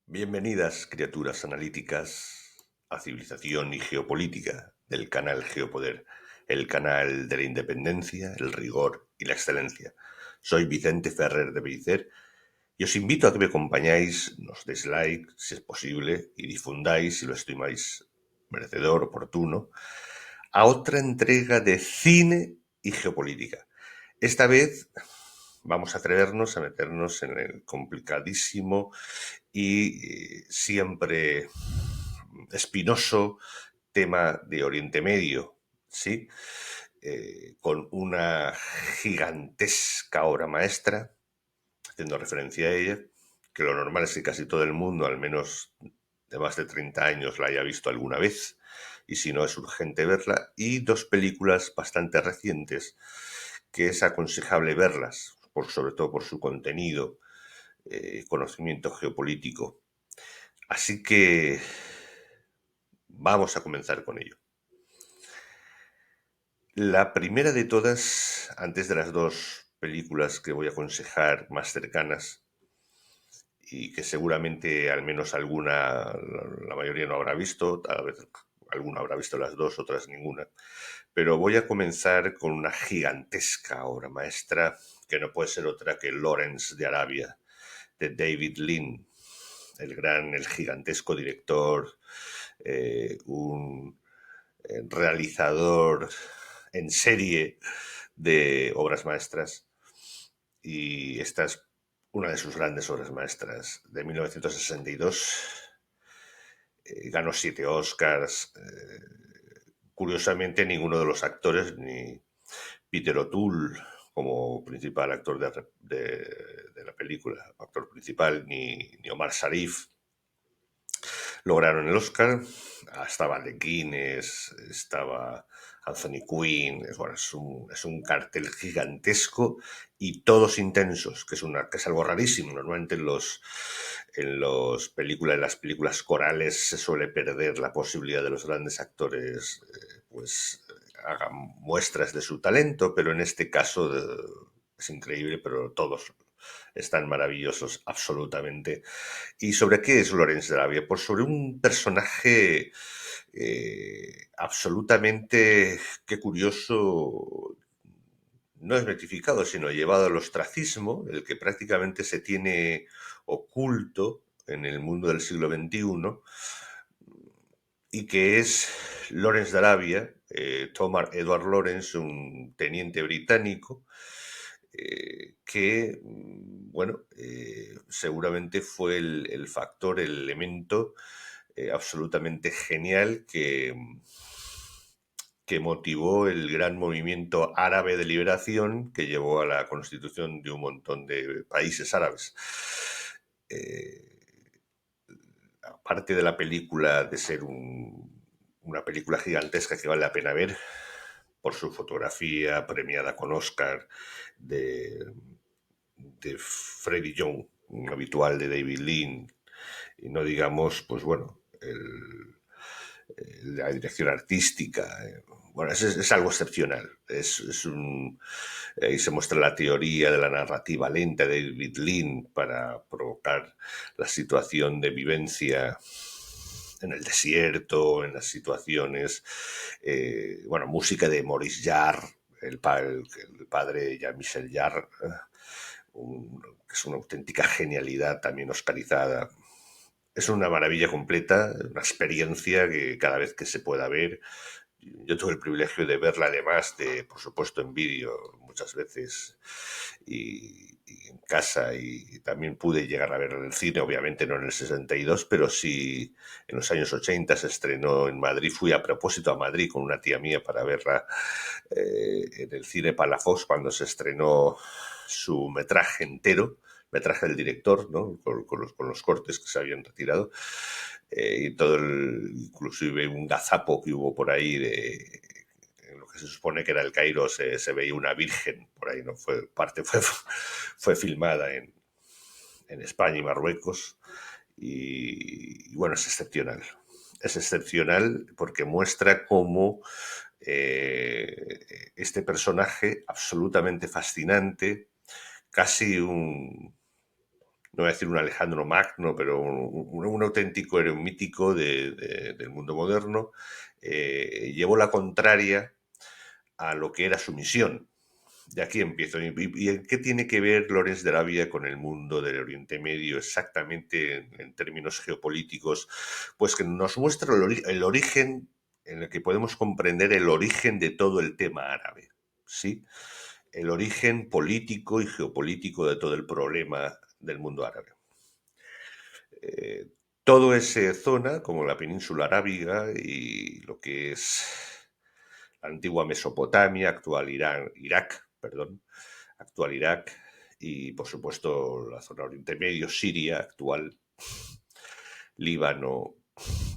Bienvenidas, criaturas analíticas, a Civilización y Geopolítica del canal Geopoder, el canal de la independencia, el rigor y la excelencia. Soy Vicente Ferrer de Beicer y os invito a que me acompañáis, nos deis like, si es posible, y difundáis, si lo estimáis merecedor, oportuno, a otra entrega de cine y geopolítica. Esta vez vamos a atrevernos a meternos en el complicadísimo y siempre espinoso tema de Oriente Medio, ¿sí? Con una gigantesca obra maestra, haciendo referencia a ella, que lo normal es que casi todo el mundo, al menos de más de 30 años, la haya visto alguna vez, y si no es urgente verla, y dos películas bastante recientes que es aconsejable verlas, sobre todo por su contenido, conocimiento geopolítico. Así que vamos a comenzar con ello. La primera de todas, antes de las dos películas que voy a aconsejar más cercanas, y que seguramente al menos alguna, la mayoría no habrá visto, tal vez alguna habrá visto las dos, otras ninguna, pero voy a comenzar con una gigantesca obra maestra que no puede ser otra que Lawrence de Arabia, de David Lean, el gigantesco director, un realizador en serie de obras maestras, y esta es una de sus grandes obras maestras de 1962. Ganó 7 Oscars. Curiosamente, ninguno de los actores, ni Peter O'Toole como principal actor de la película, actor principal, ni Omar Sharif, lograron el Oscar. Estaba The Guinness, estaba Anthony Quinn. Bueno, es un cartel gigantesco y todos intensos, que es algo rarísimo. Normalmente en las películas corales se suele perder la posibilidad de los grandes actores, hagan muestras de su talento, pero en este caso es increíble, pero todos están maravillosos, absolutamente. ¿Y sobre qué es Lorenz de Arabia? Pues sobre un personaje absolutamente, qué curioso, no es mitificado, sino llevado al ostracismo, el que prácticamente se tiene oculto en el mundo del siglo XXI, y que es Lawrence de Arabia, Thomas Edward Lawrence, un teniente británico, que, bueno, seguramente fue el factor, el elemento absolutamente genial que motivó el gran movimiento árabe de liberación que llevó a la constitución de un montón de países árabes. Eh, Aparte de la película, de ser una película gigantesca que vale la pena ver por su fotografía premiada con Oscar, de Freddie Young, un habitual de David Lean, y no digamos, pues bueno, la dirección artística. Bueno, es algo excepcional. Ahí se muestra la teoría de la narrativa lenta de David Lean para provocar la situación de vivencia en el desierto, en las situaciones, bueno, música de Maurice Jarre, el padre de Jean-Michel Jarre, que es una auténtica genialidad también oscarizada. Es una maravilla completa, una experiencia que cada vez que se pueda ver. Yo tuve el privilegio de verla, además de, por supuesto, en vídeo muchas veces, y en casa, y también pude llegar a verla en el cine, obviamente no en el 62, pero sí en los años 80 se estrenó en Madrid. Fui a propósito a Madrid con una tía mía para verla en el cine Palafox cuando se estrenó su metraje entero, metraje del director, ¿no? Con los cortes que se habían retirado, y inclusive un gazapo que hubo por ahí en lo que se supone que era el Cairo, se veía una virgen por ahí, ¿no? Fue filmada en España y Marruecos, y bueno, es excepcional. Es excepcional porque muestra cómo este personaje absolutamente fascinante, casi no voy a decir un Alejandro Magno, pero un auténtico héroe mítico del mundo moderno, llevó la contraria a lo que era su misión. De aquí empiezo. ¿Y en qué tiene que ver Lawrence de Arabia con el mundo del Oriente Medio exactamente en términos geopolíticos? Pues que nos muestra el origen en el que podemos comprender el origen de todo el tema árabe, ¿sí? El origen político y geopolítico de todo el problema del mundo árabe. Todo esa zona, como la península arábiga y lo que es la antigua Mesopotamia, actual Irán, Irak, perdón, actual Irak y por supuesto la zona Oriente Medio, Siria actual, Líbano,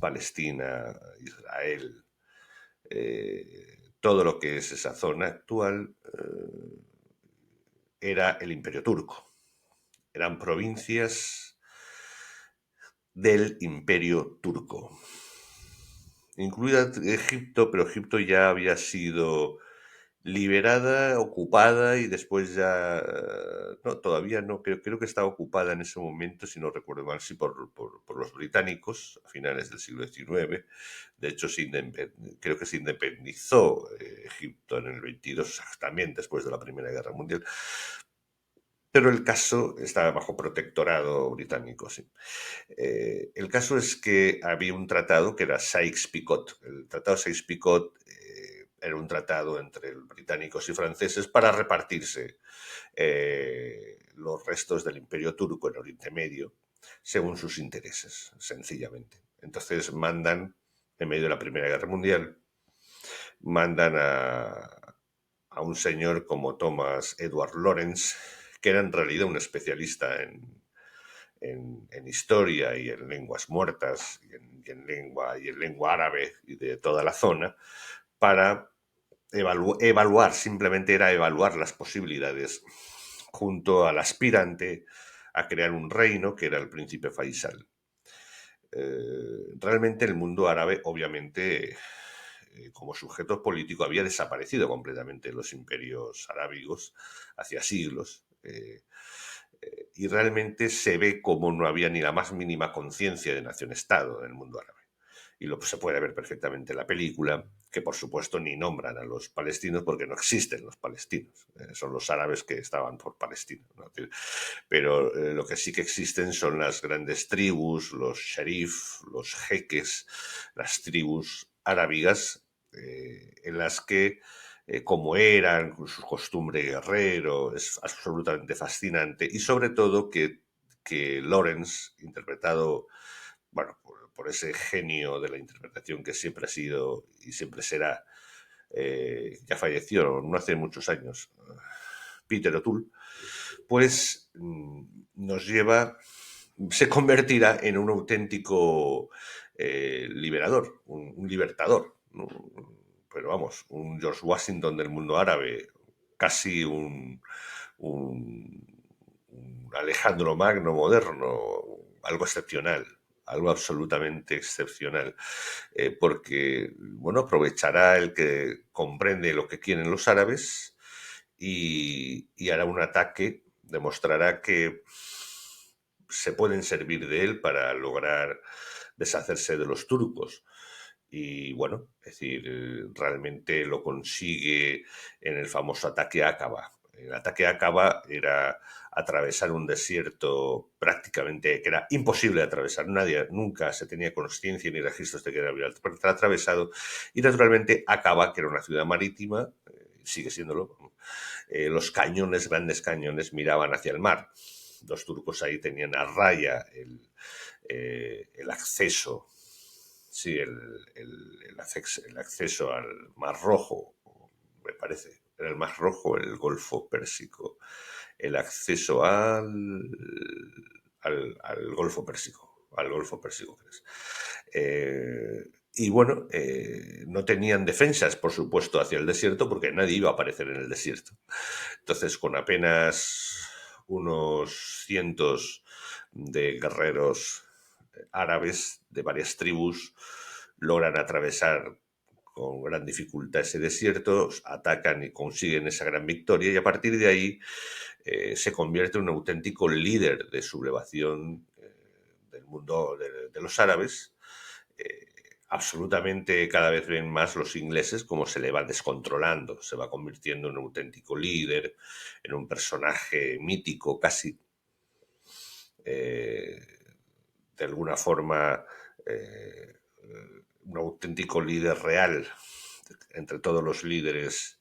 Palestina, Israel, todo lo que es esa zona actual era el Imperio Turco. Eran provincias del Imperio Turco, incluida Egipto, pero Egipto ya había sido liberada, ocupada y después ya... No, todavía no, creo que estaba ocupada en ese momento, si no recuerdo mal, sí, por los británicos a finales del siglo XIX. De hecho, creo que se independizó Egipto en el 22, también después de la Primera Guerra Mundial. Pero el caso estaba bajo protectorado británico, sí. El caso es que había un tratado que era Sykes-Picot. El tratado Sykes-Picot era un tratado entre británicos y franceses para repartirse los restos del Imperio Turco en Oriente Medio según sus intereses, sencillamente. Entonces mandan, en medio de la Primera Guerra Mundial, mandan a un señor como Thomas Edward Lawrence, que era en realidad un especialista en historia y en lenguas muertas y en lengua árabe y de toda la zona, para evaluar, simplemente era evaluar las posibilidades junto al aspirante a crear un reino que era el príncipe Faisal. Realmente el mundo árabe, obviamente, como sujeto político, había desaparecido completamente los imperios arábigos hacía siglos. Y realmente se ve como no había ni la más mínima conciencia de nación-estado en el mundo árabe. Y se puede ver perfectamente en la película, que por supuesto ni nombran a los palestinos porque no existen los palestinos. Son los árabes que estaban por Palestina, ¿no? Pero lo que sí que existen son las grandes tribus, los sherif, los jeques, las tribus arábigas, en las que, como eran, con su costumbre guerrero, es absolutamente fascinante. Y sobre todo que Lawrence, interpretado, bueno, por ese genio de la interpretación que siempre ha sido y siempre será, ya falleció no hace muchos años, Peter O'Toole, pues nos lleva, se convertirá en un auténtico liberador, un libertador, ¿no? Pero vamos, un George Washington del mundo árabe, casi un Alejandro Magno moderno, algo excepcional, algo absolutamente excepcional, porque, bueno, aprovechará el que comprende lo que quieren los árabes y hará un ataque, demostrará que se pueden servir de él para lograr deshacerse de los turcos. Y bueno, es decir, realmente lo consigue en el famoso ataque a Aqaba. El ataque a Aqaba era atravesar un desierto prácticamente que era imposible de atravesar. Nadie, nunca se tenía consciencia ni registros de que era atravesado. Y naturalmente Aqaba, que era una ciudad marítima, sigue siéndolo, los cañones, grandes cañones, miraban hacia el mar. Los turcos ahí tenían a raya el acceso, sí, el acceso al Mar Rojo, me parece. Era el Mar Rojo, el Golfo Pérsico. El acceso al Golfo Pérsico. Al Golfo Pérsico, ¿crees? Y bueno, no tenían defensas, por supuesto, hacia el desierto, porque nadie iba a aparecer en el desierto. Entonces, con apenas unos cientos de guerreros árabes de varias tribus, logran atravesar con gran dificultad ese desierto, atacan y consiguen esa gran victoria, y a partir de ahí se convierte en un auténtico líder de sublevación del mundo de los árabes. Eh, Absolutamente cada vez ven más los ingleses como se le va descontrolando, se va convirtiendo en un auténtico líder, en un personaje mítico casi, eh, de alguna forma un auténtico líder real entre todos los líderes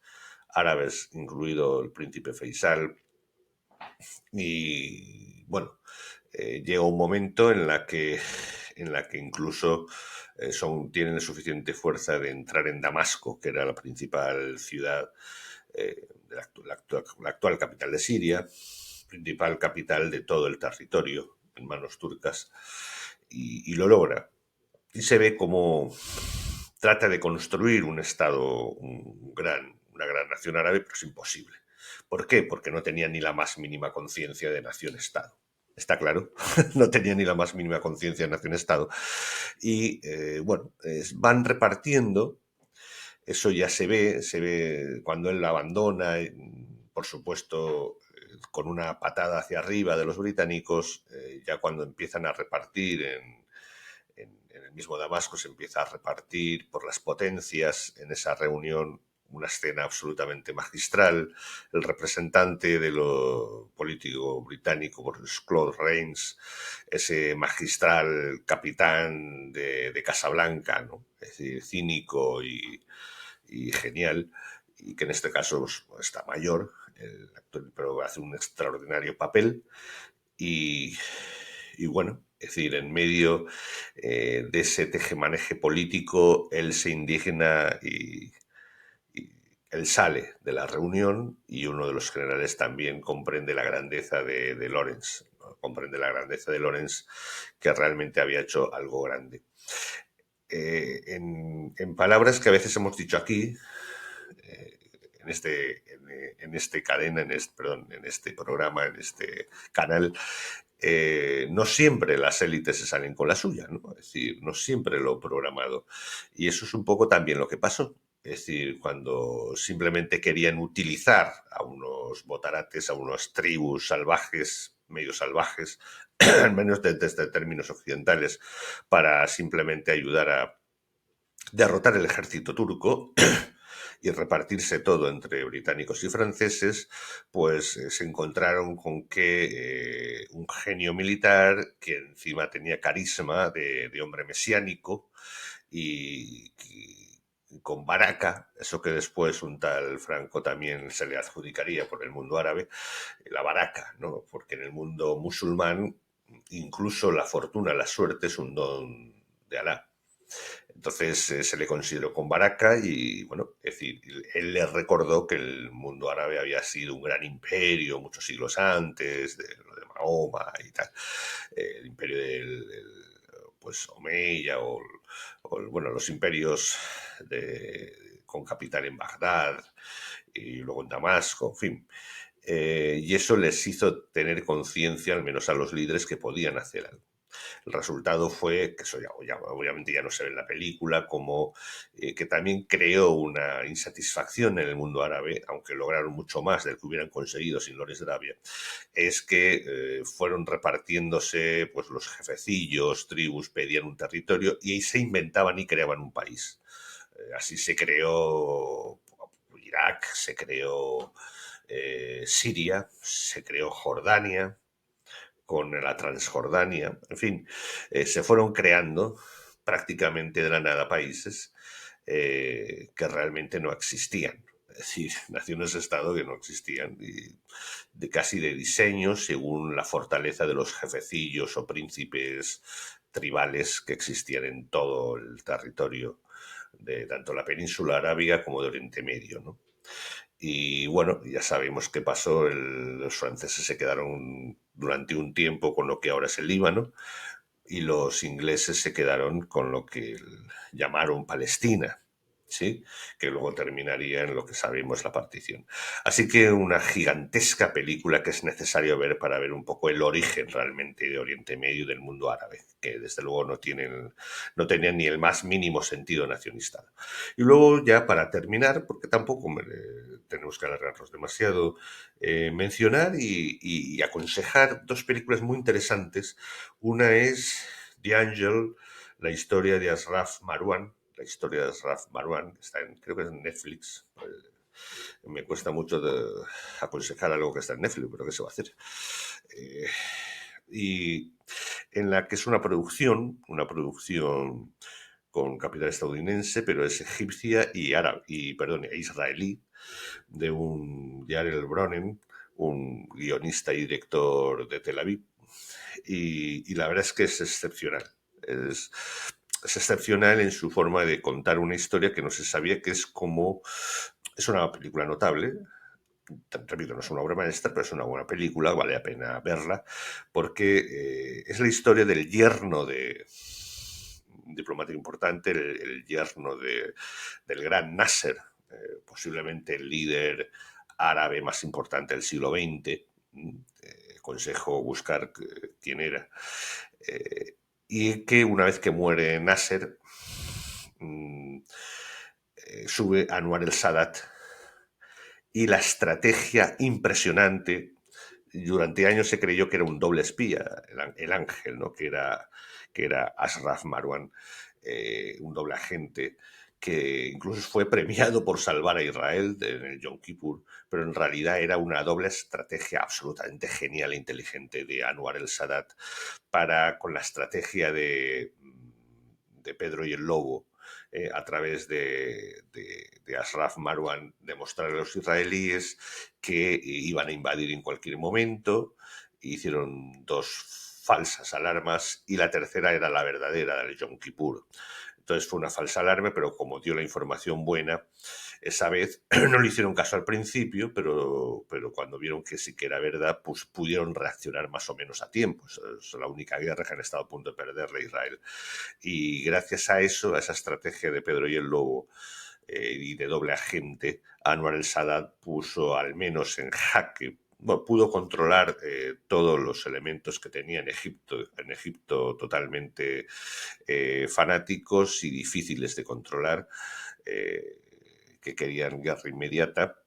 árabes, incluido el príncipe Faisal. Y bueno, llega un momento en la que incluso tienen suficiente fuerza de entrar en Damasco, que era la principal ciudad de la actual capital de Siria, principal capital de todo el territorio en manos turcas, y lo logra. Y se ve como trata de construir un Estado, una gran nación árabe, pero es imposible. ¿Por qué? Porque no tenía ni la más mínima conciencia de nación-Estado. Está claro, no tenía ni la más mínima conciencia de nación-Estado. Y bueno, van repartiendo, eso ya se ve cuando él la abandona, por supuesto, con una patada hacia arriba de los británicos, ya cuando empiezan a repartir en el mismo Damasco, se empieza a repartir por las potencias en esa reunión, una escena absolutamente magistral. El representante de lo político británico, Claude Rains, ese magistral capitán de Casablanca, ¿no? Es decir, cínico y genial, y que en este caso pues, está mayor, el actor, pero hace un extraordinario papel. Y bueno, es decir, en medio de ese tejemaneje político, él se indigna y él sale de la reunión, y uno de los generales también comprende la grandeza de Lawrence, ¿no? Comprende la grandeza de Lawrence, que realmente había hecho algo grande. En palabras que a veces hemos dicho aquí, eh, en este cadena, perdón, en este programa, en este canal, no siempre las élites se salen con la suya, ¿no? Es decir, no siempre lo programado. Y eso es un poco también lo que pasó. Es decir, cuando simplemente querían utilizar a unos botarates, a unas tribus salvajes, medio salvajes, al menos desde términos occidentales, para simplemente ayudar a derrotar el ejército turco y repartirse todo entre británicos y franceses, pues se encontraron con que un genio militar que encima tenía carisma de hombre mesiánico y con Baraka, eso que después un tal Franco también se le adjudicaría por el mundo árabe, la Baraka, ¿no? Porque en el mundo musulmán incluso la fortuna, la suerte es un don de Alá. Entonces se le consideró con Baraka y, bueno, es decir, él le recordó que el mundo árabe había sido un gran imperio muchos siglos antes, de lo de Mahoma y tal, el imperio pues Omeya bueno, los imperios con capital en Bagdad y luego en Damasco, en fin. Y eso les hizo tener conciencia, al menos a los líderes, que podían hacer algo. El resultado fue, que eso obviamente ya no se ve en la película, como que también creó una insatisfacción en el mundo árabe, aunque lograron mucho más del que hubieran conseguido sin Lawrence de Arabia, es que fueron repartiéndose pues los jefecillos, tribus, pedían un territorio y ahí se inventaban y creaban un país. Así se creó Irak, se creó Siria, se creó Jordania, con la Transjordania, en fin, se fueron creando prácticamente de la nada países que realmente no existían. Es decir, naciones-estado que no existían, y casi de diseño según la fortaleza de los jefecillos o príncipes tribales que existían en todo el territorio de tanto la península arábiga como de Oriente Medio, ¿no? Y bueno, ya sabemos qué pasó. Los franceses se quedaron durante un tiempo con lo que ahora es el Líbano y los ingleses se quedaron con lo que llamaron Palestina. ¿sí? Que luego terminaría en lo que sabemos la partición. Así que una gigantesca película que es necesario ver para ver un poco el origen realmente de Oriente Medio y del mundo árabe, que desde luego no tenían ni el más mínimo sentido nacionalista. Y luego ya para terminar, porque tampoco tenemos que alargarnos demasiado, mencionar y aconsejar dos películas muy interesantes. Una es The Angel, la historia de Ashraf Marwan, la historia de Ashraf Marwan, que está creo que es en Netflix. Me cuesta mucho aconsejar algo que está en Netflix, pero ¿qué se va a hacer? Eh, y en la que es una producción con capital estadounidense, pero es egipcia y árabe, y perdón, e israelí, de un Yarel Bronen, un guionista y director de Tel Aviv, y la verdad es que es excepcional. Es, es excepcional en su forma de contar una historia que no se sabía, que es como... Es una película notable, repito, no es una obra maestra, pero es una buena película, vale la pena verla, porque es la historia del yerno de un diplomático importante, el yerno del gran Nasser, posiblemente el líder árabe más importante del siglo XX. Aconsejo buscar quién era. Y que una vez que muere Nasser, mm, sube Anwar el Sadat y la estrategia impresionante. Durante años se creyó que era un doble espía, el ángel, ¿no? Que era Ashraf Marwan, un doble agente que incluso fue premiado por salvar a Israel en el Yom Kippur, pero en realidad era una doble estrategia absolutamente genial e inteligente de Anwar el Sadat para, con la estrategia de Pedro y el Lobo, a través de Ashraf Marwan, demostrar a los israelíes que iban a invadir en cualquier momento. Hicieron dos falsas alarmas y la tercera era la verdadera, del Yom Kippur. Entonces fue una falsa alarma, pero como dio la información buena, esa vez no le hicieron caso al principio, pero cuando vieron que sí que era verdad, pues pudieron reaccionar más o menos a tiempo. Es la única guerra que han estado a punto de perderle a Israel. Y gracias a eso, a esa estrategia de Pedro y el Lobo, y de doble agente, Anwar el Sadat puso al menos en jaque, bueno, pudo controlar todos los elementos que tenía en Egipto totalmente fanáticos y difíciles de controlar, eh, que querían guerra inmediata,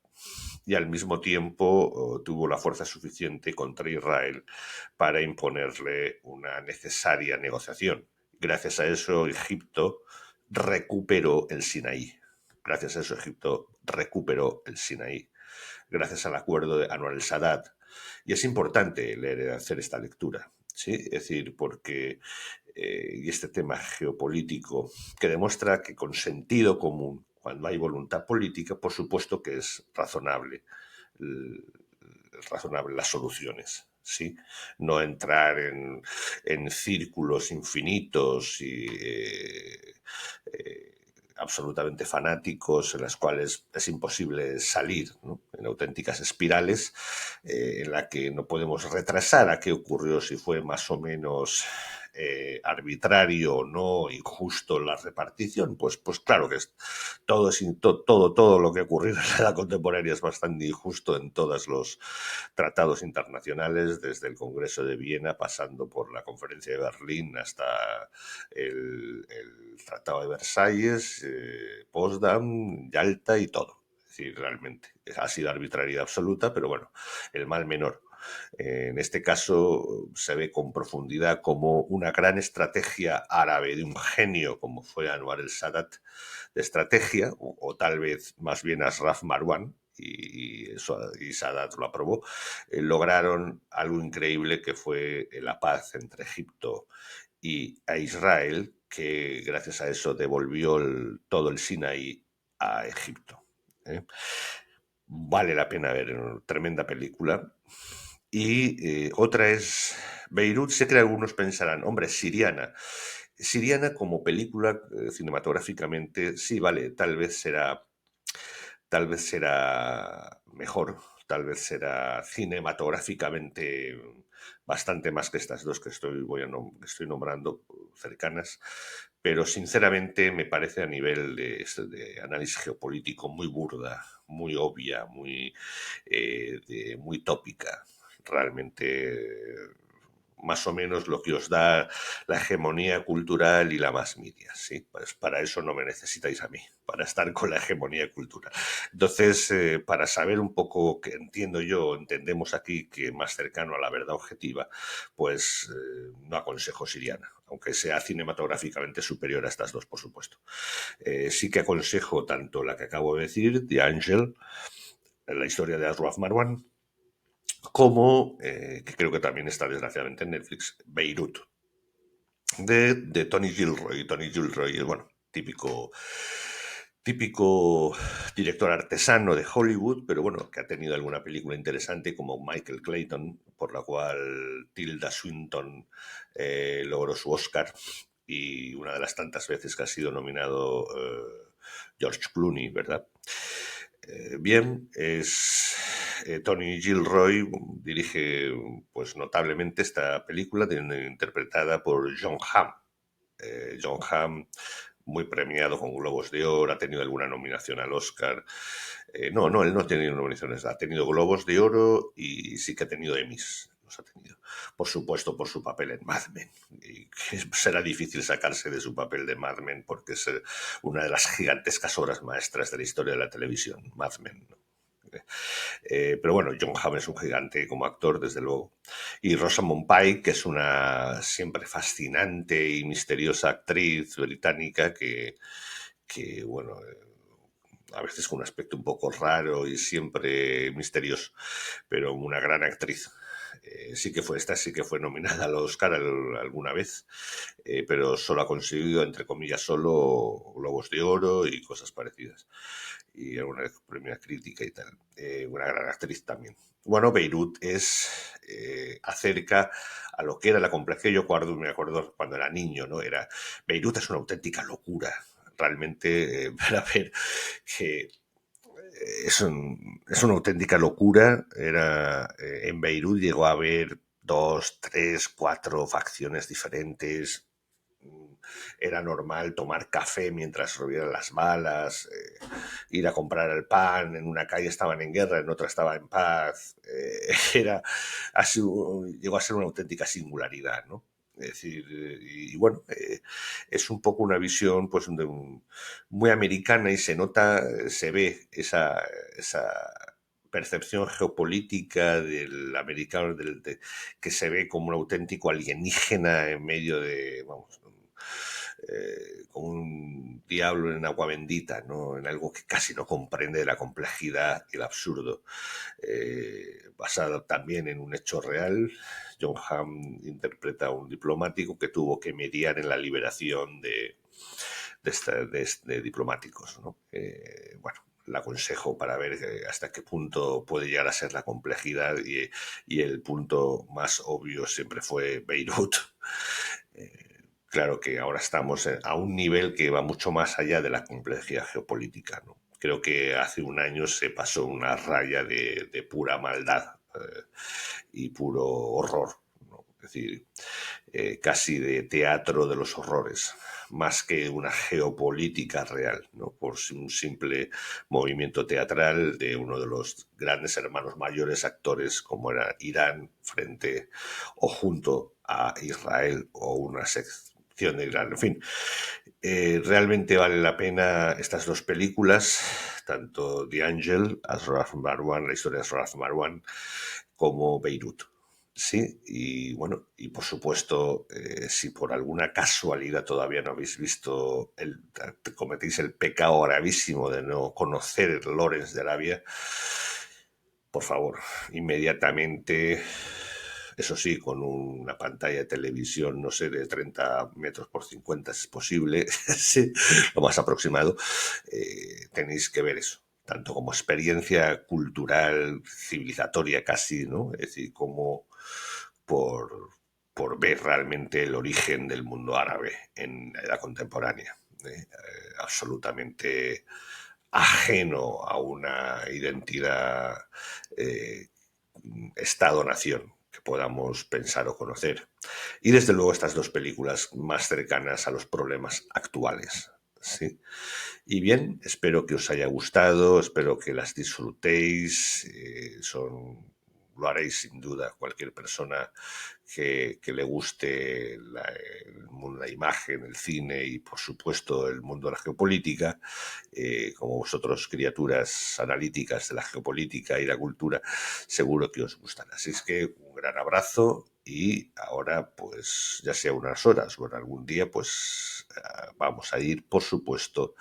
y al mismo tiempo tuvo la fuerza suficiente contra Israel para imponerle una necesaria negociación. Gracias a eso, Egipto recuperó el Sinaí. Gracias a eso, Egipto recuperó el Sinaí, gracias al acuerdo de Anwar el Sadat. Y es importante hacer esta lectura, ¿sí? Es decir, porque y este tema geopolítico que demuestra que con sentido común, cuando hay voluntad política, por supuesto que es razonable las soluciones. ¿Sí? No entrar en círculos infinitos y absolutamente fanáticos en las cuales es imposible salir, ¿no? En auténticas espirales en la que no podemos retrasar a qué ocurrió, si fue más o menos arbitrario o no, injusto la repartición. Pues claro que todo lo que ha ocurrido en la edad contemporánea es bastante injusto en todos los tratados internacionales, desde el Congreso de Viena, pasando por la Conferencia de Berlín hasta el Tratado de Versalles, Potsdam, Yalta y todo. Es decir, realmente ha sido arbitrariedad absoluta, pero bueno, el mal menor. En este caso se ve con profundidad como una gran estrategia árabe de un genio como fue Anwar el Sadat, de estrategia, o tal vez más bien Ashraf Marwan, y Sadat lo aprobó, lograron algo increíble que fue la paz entre Egipto y a Israel, que gracias a eso devolvió todo el Sinaí a Egipto. ¿Eh? Vale la pena ver, tremenda película. Y otra es Beirut. Sé que algunos pensarán, hombre, Siriana. Siriana como película cinematográficamente, sí, vale, tal vez será mejor, tal vez será cinematográficamente bastante más que estas dos que estoy nombrando, cercanas, pero sinceramente me parece a nivel de análisis geopolítico muy burda, muy obvia, muy tópica. Realmente más o menos lo que os da la hegemonía cultural y la mass media, ¿sí? Pues para eso no me necesitáis a mí, para estar con la hegemonía cultural. Entonces, para saber un poco qué entiendo yo, entendemos aquí que más cercano a la verdad objetiva, pues no aconsejo Siriana, aunque sea cinematográficamente superior a estas dos, por supuesto. Sí que aconsejo tanto la que acabo de decir, The Angel, la historia de Ashraf Marwan, como, que creo que también está desgraciadamente en Netflix, Beirut, de Tony Gilroy. Tony Gilroy es, bueno, típico director artesano de Hollywood, pero bueno, que ha tenido alguna película interesante como Michael Clayton, por la cual Tilda Swinton logró su Oscar, y una de las tantas veces que ha sido nominado George Clooney, ¿verdad? Bien, es Tony Gilroy dirige pues notablemente esta película interpretada por John Hamm. John Hamm, muy premiado con Globos de Oro, ha tenido alguna nominación al Oscar. No, él no ha tenido nominaciones, ha tenido Globos de Oro y sí que ha tenido Emmys. Los ha tenido. Por supuesto, por su papel en Mad Men. Y será difícil sacarse de su papel de Mad Men porque es una de las gigantescas obras maestras de la historia de la televisión, Mad Men, ¿no? Pero bueno, John Hamm es un gigante como actor, desde luego. Y Rosamund Pike, que es una siempre fascinante y misteriosa actriz británica que bueno, a veces con un aspecto un poco raro y siempre misterioso, pero una gran actriz. Esta sí que fue nominada al Oscar alguna vez, pero solo ha conseguido, entre comillas, solo Globos de Oro y cosas parecidas. Y alguna vez premio a crítica y tal. Una gran actriz también. Bueno, Beirut acerca a lo que era la complejidad. Me acuerdo cuando era niño, ¿no? Beirut es una auténtica locura. Realmente, para ver que es una auténtica locura. En Beirut llegó a haber dos, tres, cuatro facciones diferentes. Era normal tomar café mientras rompían las balas, ir a comprar el pan. En una calle estaban en guerra, en otra estaba en paz. Llegó a ser una auténtica singularidad, ¿no? Es decir, y bueno, es un poco una visión pues muy americana y se nota, se ve esa percepción geopolítica del americano que se ve como un auténtico alienígena en medio de, vamos, como un diablo en agua bendita, ¿no? En algo que casi no comprende la complejidad y el absurdo. Basado también en un hecho real, John Hamm interpreta a un diplomático que tuvo que mediar en la liberación de diplomáticos, ¿no? Bueno, le aconsejo para ver hasta qué punto puede llegar a ser la complejidad, y el punto más obvio siempre fue Beirut. Claro que ahora estamos a un nivel que va mucho más allá de la complejidad geopolítica, ¿no? Creo que hace un año se pasó una raya de pura maldad y puro horror, ¿no? Es decir, casi de teatro de los horrores, más que una geopolítica real, ¿no? Por un simple movimiento teatral de uno de los grandes hermanos mayores actores como era Irán frente o junto a Israel, o una sección de Irán. En fin, realmente vale la pena estas dos películas, tanto The Angel, Ashraf Marwan, la historia de Ashraf Marwan, como Beirut. Sí, y bueno, y por supuesto, si por alguna casualidad todavía no habéis visto, cometéis el pecado gravísimo de no conocer Lawrence de Arabia, por favor, inmediatamente, eso sí, con una pantalla de televisión, no sé, de 30 metros por 50, si es posible, sí, lo más aproximado, tenéis que ver eso, tanto como experiencia cultural, civilizatoria casi, ¿no? Es decir, como por, por ver realmente el origen del mundo árabe en la edad contemporánea. Absolutamente ajeno a una identidad eh, Estado-nación, que podamos pensar o conocer. Y desde luego estas dos películas más cercanas a los problemas actuales. ¿Sí? Y bien, espero que os haya gustado, espero que las disfrutéis, lo haréis sin duda cualquier persona que le guste la imagen, el cine y por supuesto el mundo de la geopolítica, como vosotros criaturas analíticas de la geopolítica y la cultura, seguro que os gustará. Así es que un gran abrazo y ahora pues ya sea unas horas o en algún día pues vamos a ir por supuesto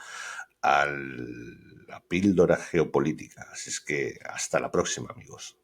a la píldora geopolítica. Así es que hasta la próxima, amigos.